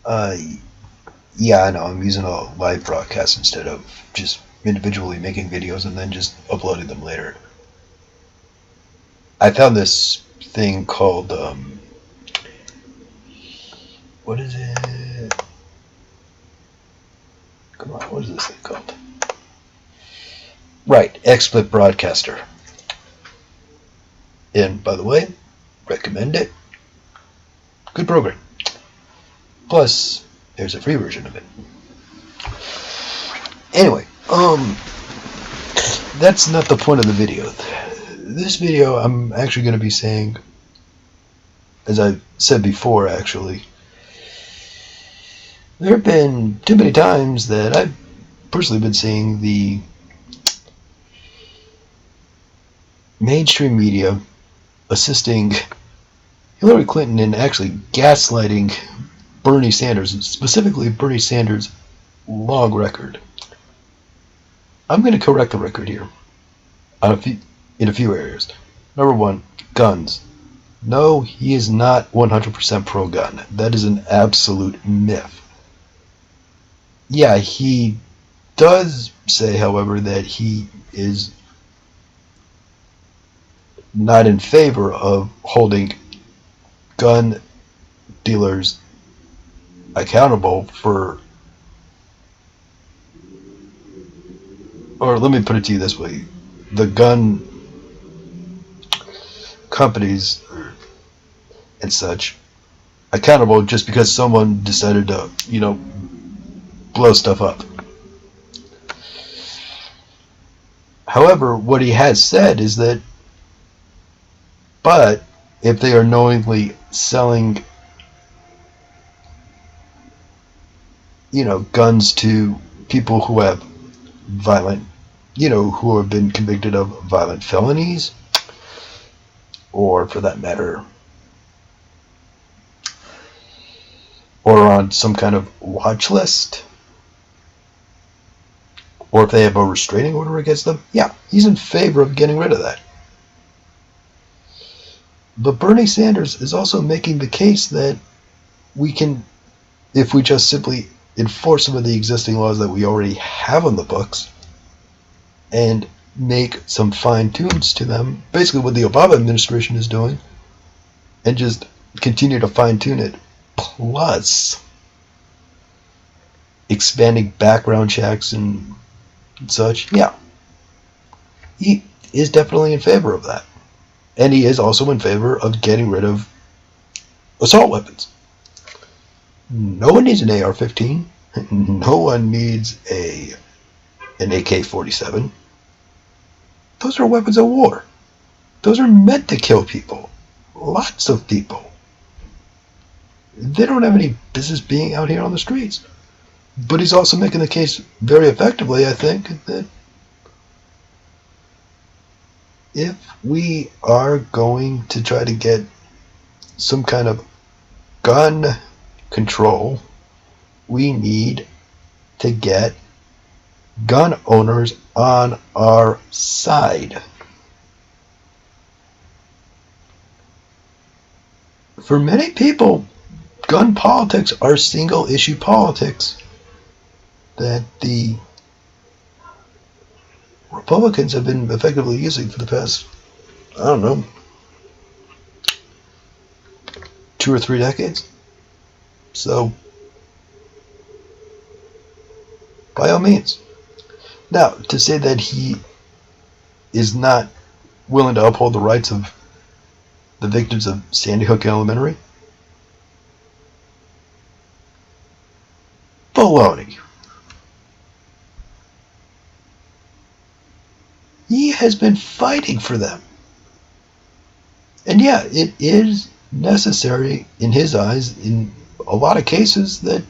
Uh, yeah, I know. I'm using a live broadcast instead of just individually making videos and then just uploading them later. I found this thing called what is it? Come on, what is this thing called? Right, XSplit Broadcaster. And by the way, recommend it. Good program. Plus, there's a free version of it. Anyway, that's not the point of the video. This video, I'm actually going to be saying, as I said before, actually, there have been too many times that I've personally been seeing the mainstream media assisting Hillary Clinton in actually gaslighting Bernie Sanders, specifically Bernie Sanders' long record. I'm going to correct the record here in a few areas. Number one, guns. No, he is not 100% pro-gun. That is an absolute myth. Yeah, he does say, however, that he is not in favor of holding gun dealers accountable for, or let me put it to you this way, the gun companies and such accountable just because someone decided to, blow stuff up. However, what he has said is that, but if they are knowingly selling, guns to people who have violent, who have been convicted of violent felonies, or for that matter, or on some kind of watch list, or if they have a restraining order against them, yeah, he's in favor of getting rid of that. But Bernie Sanders is also making the case that we can, if we just simply enforce some of the existing laws that we already have on the books and make some fine tunes to them, basically what the Obama administration is doing, and just continue to fine tune it, plus expanding background checks and such, yeah, he is definitely in favor of that. And he is also in favor of getting rid of assault weapons. No one needs an AR-15. No one needs an AK-47. Those are weapons of war. Those are meant to kill people. Lots of people. They don't have any business being out here on the streets. But he's also making the case very effectively, I think, that if we are going to try to get some kind of gun control, we need to get gun owners on our side. For many people, gun politics are single issue politics that the Republicans have been effectively using for the past, I don't know, 2 or 3 decades. So, by all means. Now, to say that he is not willing to uphold the rights of the victims of Sandy Hook Elementary, baloney. He has been fighting for them. And yeah, it is necessary in his eyes, in a lot of cases, that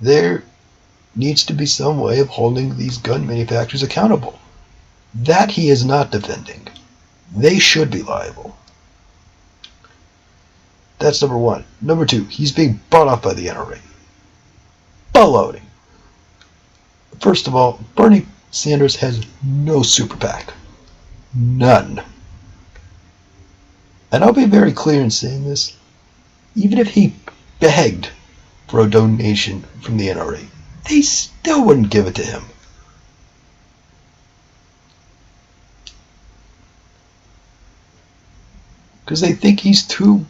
there needs to be some way of holding these gun manufacturers accountable. That he is not defending. They should be liable. That's number one. Number two, he's being bought off by the NRA. Baloney. First of all, Bernie Sanders has no super PAC. None. And I'll be very clear in saying this. Even if he begged for a donation from the NRA, they still wouldn't give it to him. Because they think he's too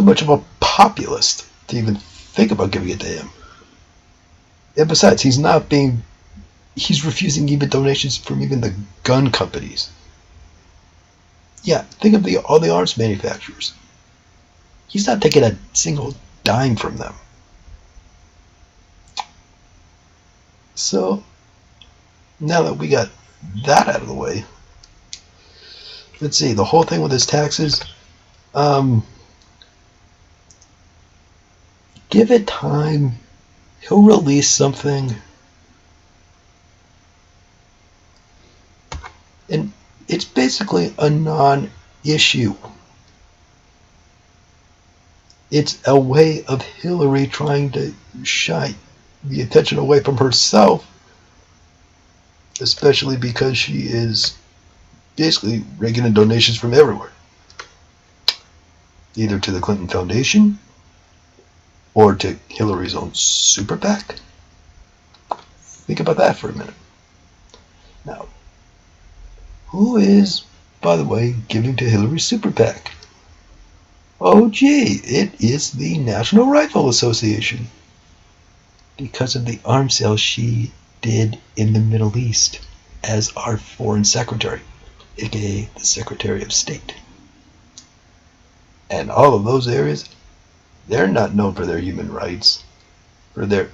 much of a populist to even think about giving it to him. And besides, he's refusing even donations from even the gun companies. Yeah, think of all the arms manufacturers. He's not taking a single dime from them. So, now that we got that out of the way, let's see, the whole thing with his taxes, give it time. He'll release something. And it's basically a non-issue. It's a way of Hillary trying to shy the attention away from herself, especially because she is basically raking in donations from everywhere, either to the Clinton Foundation or to Hillary's own super PAC. Think about that for a minute. Now, who is, by the way, giving to Hillary's super PAC? Oh gee, it is the National Rifle Association, because of the arms sales she did in the Middle East as our Foreign Secretary, aka the Secretary of State. And all of those areas, they're not known for their human rights, for their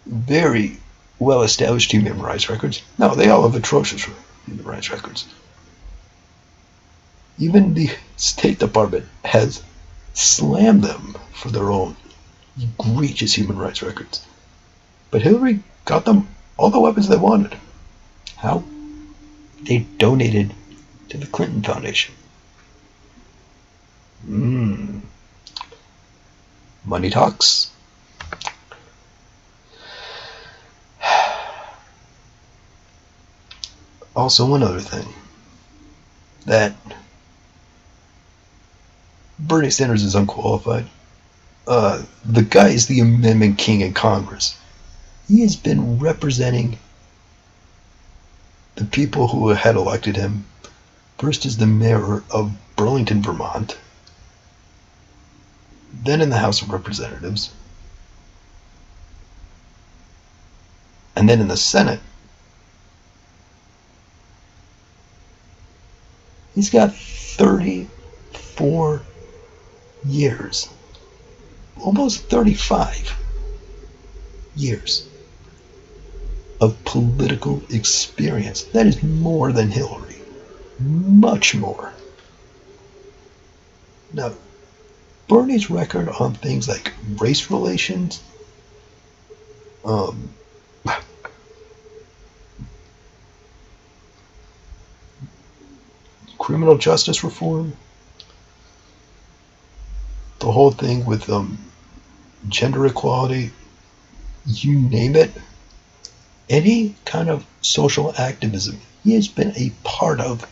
very well-established human rights records. No, they all have atrocious human rights records. Even the State Department has slammed them for their own egregious human rights records. But Hillary got them all the weapons they wanted. How? They donated to the Clinton Foundation. Money talks. Also, one other thing, that Bernie Sanders is unqualified. The guy is the amendment king in Congress. He has been representing the people who had elected him, first as the mayor of Burlington, Vermont, then in the House of Representatives, and then in the Senate. He's got 34 years, almost 35 years of political experience. That is more than Hillary. Much more. Now, Bernie's record on things like race relations, criminal justice reform, the whole thing with gender equality, you name it, any kind of social activism he has been a part of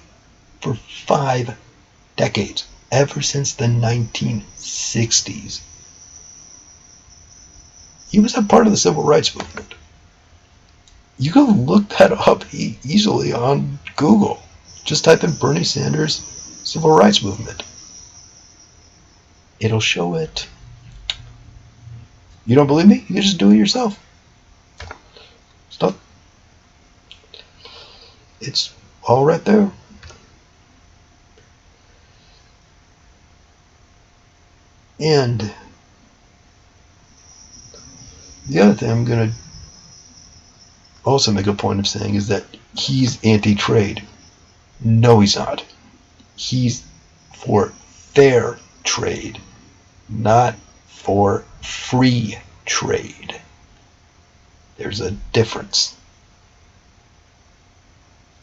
for 5 decades, ever since the 1960s. He was a part of the civil rights movement. You can look that up easily on Google. Just type in Bernie Sanders civil rights movement. It'll show it. You don't believe me? You can just do it yourself. It's all right there. And the other thing I'm going to also make a point of saying is that he's anti-trade. No, he's not. He's for fair trade, not for free trade. There's a difference.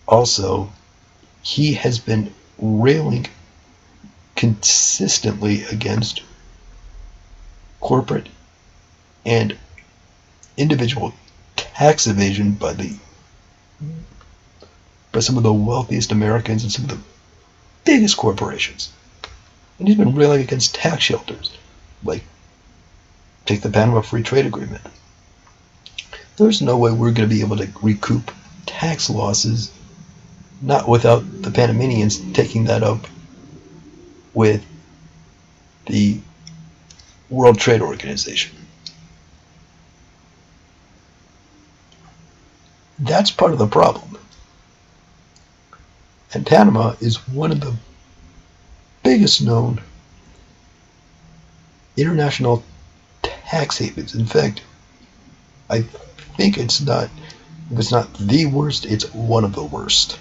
Also, he has been railing consistently against corporate and individual tax evasion by some of the wealthiest Americans and some of the biggest corporations. And he's been railing against tax shelters, like take the Panama Free Trade Agreement. There's no way we're going to be able to recoup tax losses, not without the Panamanians taking that up with the World Trade Organization. That's part of the problem. And Panama is one of the biggest known international tax havens. In fact, I think if it's not the worst, it's one of the worst.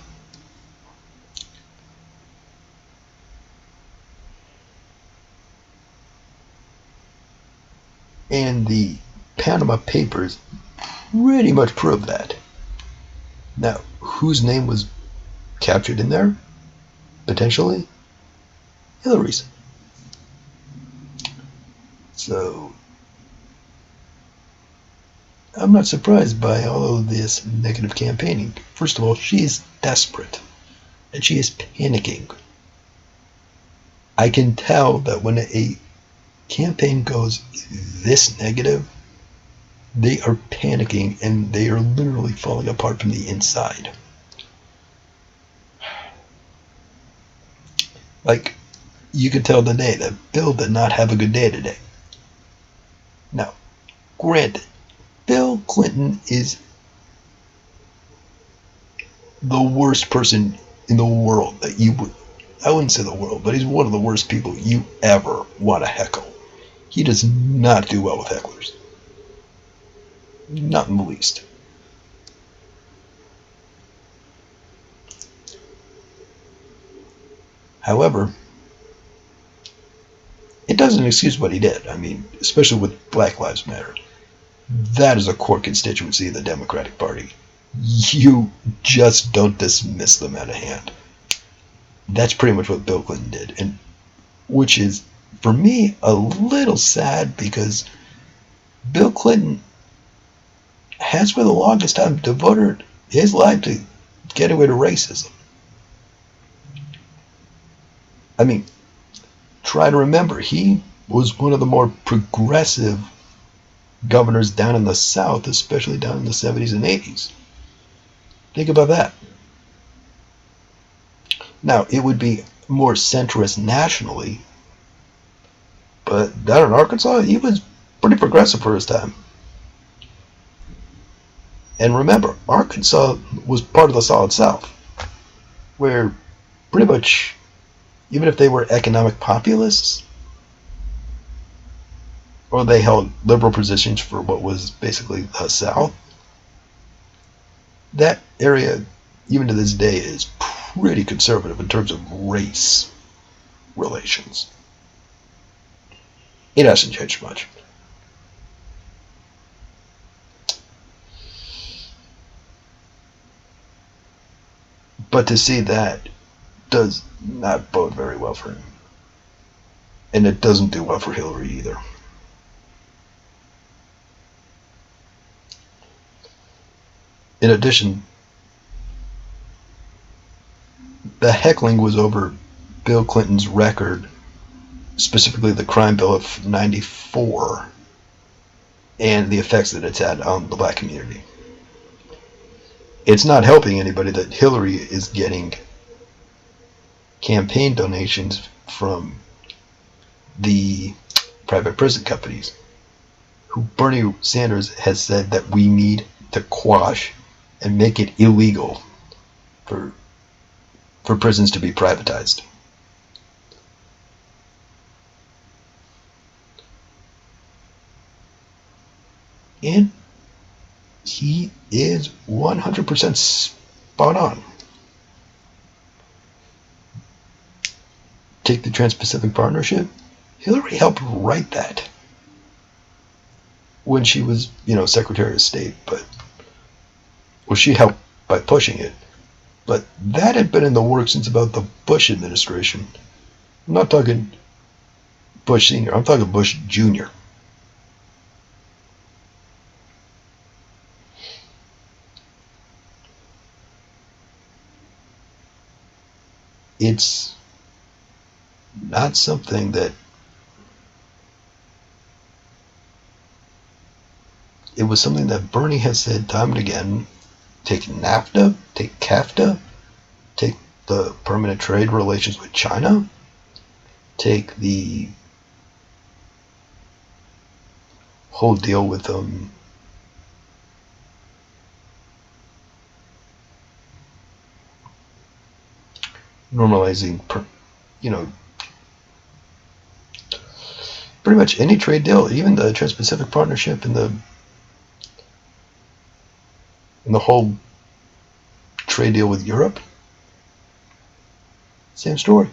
And the Panama Papers pretty much prove that. Now, whose name was captured in there? Potentially Hillary's. So, I'm not surprised by all of this negative campaigning. First of all, she is desperate, and she is panicking. I can tell that when a campaign goes this negative, they are panicking and they are literally falling apart from the inside. Like, you could tell today that Bill did not have a good day today. Now, granted, Bill Clinton is the worst person in the world that you would, I wouldn't say the world, but he's one of the worst people you ever want to heckle. He does not do well with hecklers. Not in the least. However, it doesn't excuse what he did. I mean, especially with Black Lives Matter. That is a core constituency of the Democratic Party. You just don't dismiss them out of hand. That's pretty much what Bill Clinton did, and which is, for me, a little sad because Bill Clinton has for the longest time devoted his life to getting rid of racism. I mean, try to remember, he was one of the more progressive governors down in the South, especially down in the 70s and 80s. Think about that. Now, it would be more centrist nationally, but down in Arkansas, he was pretty progressive for his time. And remember, Arkansas was part of the Solid South, where pretty much, even if they were economic populists, or they held liberal positions for what was basically the South, that area, even to this day, is pretty conservative in terms of race relations. It hasn't changed much. But to see that does not bode very well for him. And it doesn't do well for Hillary either. In addition, the heckling was over Bill Clinton's record, specifically the crime bill of '94, and the effects that it's had on the black community. It's not helping anybody that Hillary is getting campaign donations from the private prison companies, who Bernie Sanders has said that we need to quash and make it illegal for prisons to be privatized. And he is 100% spot on. Take the Trans-Pacific Partnership. Hillary helped write that when she was, Secretary of State, but she helped by pushing it. But that had been in the works since about the Bush administration. I'm not talking Bush Sr., I'm talking Bush Jr. It's not something that it was something that Bernie has said time and again. Take NAFTA, take CAFTA, take the permanent trade relations with China, take the whole deal with normalizing, pretty much any trade deal, even the Trans-Pacific Partnership and the whole trade deal with Europe. Same story.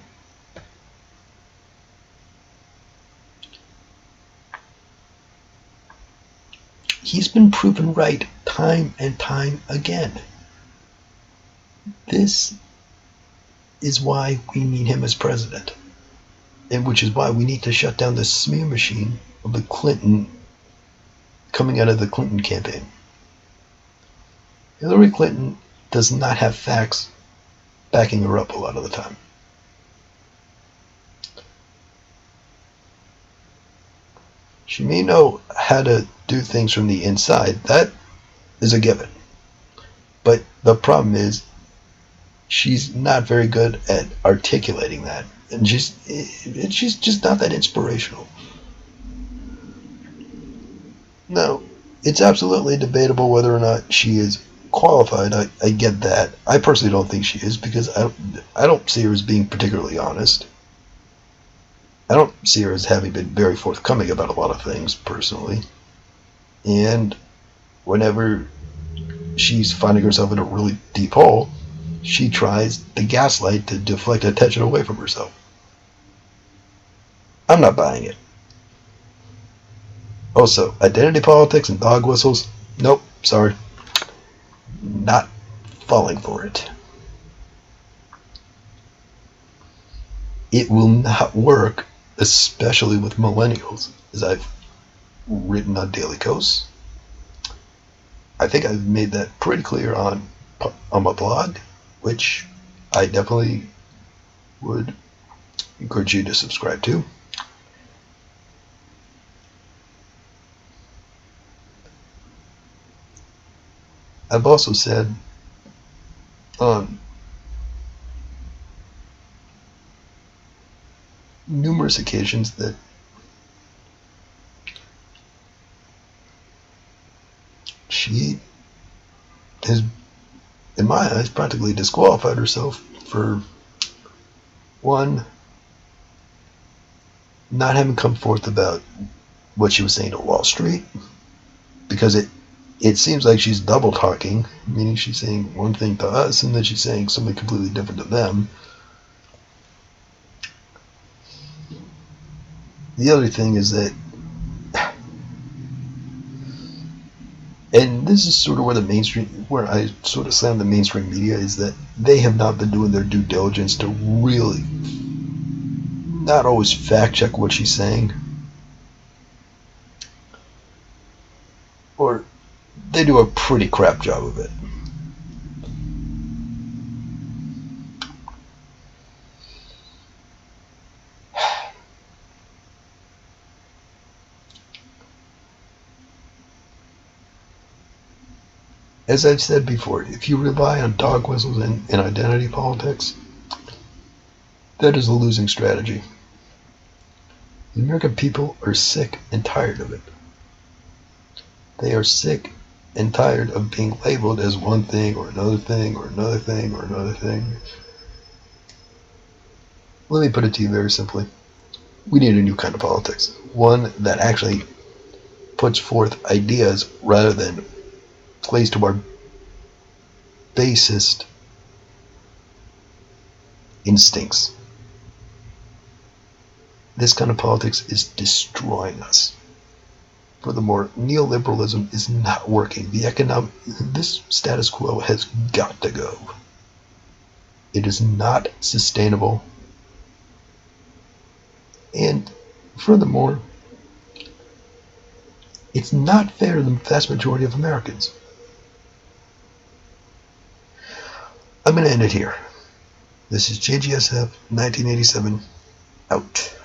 He's been proven right time and time again. This is why we need him as president, and which is why we need to shut down the smear machine of the Clinton coming out of the Clinton campaign. Hillary Clinton does not have facts backing her up a lot of the time. She may know how to do things from the inside. That is a given. But the problem is she's not very good at articulating that. And she's just not that inspirational. Now, it's absolutely debatable whether or not she is qualified. I get that. I personally don't think she is, because I don't see her as being particularly honest. I don't see her as having been very forthcoming about a lot of things, personally. And whenever she's finding herself in a really deep hole, she tries to gaslight to deflect attention away from herself. I'm not buying it. Also, identity politics and dog whistles, nope, sorry. Not falling for it. It will not work, especially with millennials, as I've written on Daily Kos. I think I've made that pretty clear on my blog, which I definitely would encourage you to subscribe to. I've also said on numerous occasions that she has, in my eyes, practically disqualified herself for, one, not having come forth about what she was saying to Wall Street, because it seems like she's double talking, meaning she's saying one thing to us and then she's saying something completely different to them. The other thing is that, and this is sort of where I sort of slam the mainstream media, is that they have not been doing their due diligence to really not always fact check what she's saying. Or they do a pretty crap job of it. As I've said before, if you rely on dog whistles and identity politics, that is a losing strategy. The American people are sick and tired of it. They are sick and tired of being labeled as one thing or another thing or another thing or another thing. Let me put it to you very simply. We need a new kind of politics. One that actually puts forth ideas rather than plays to our basest instincts. This kind of politics is destroying us. Furthermore, neoliberalism is not working. This status quo has got to go. It is not sustainable. And furthermore, it's not fair to the vast majority of Americans. I'm going to end it here. This is JGSF 1987. Out.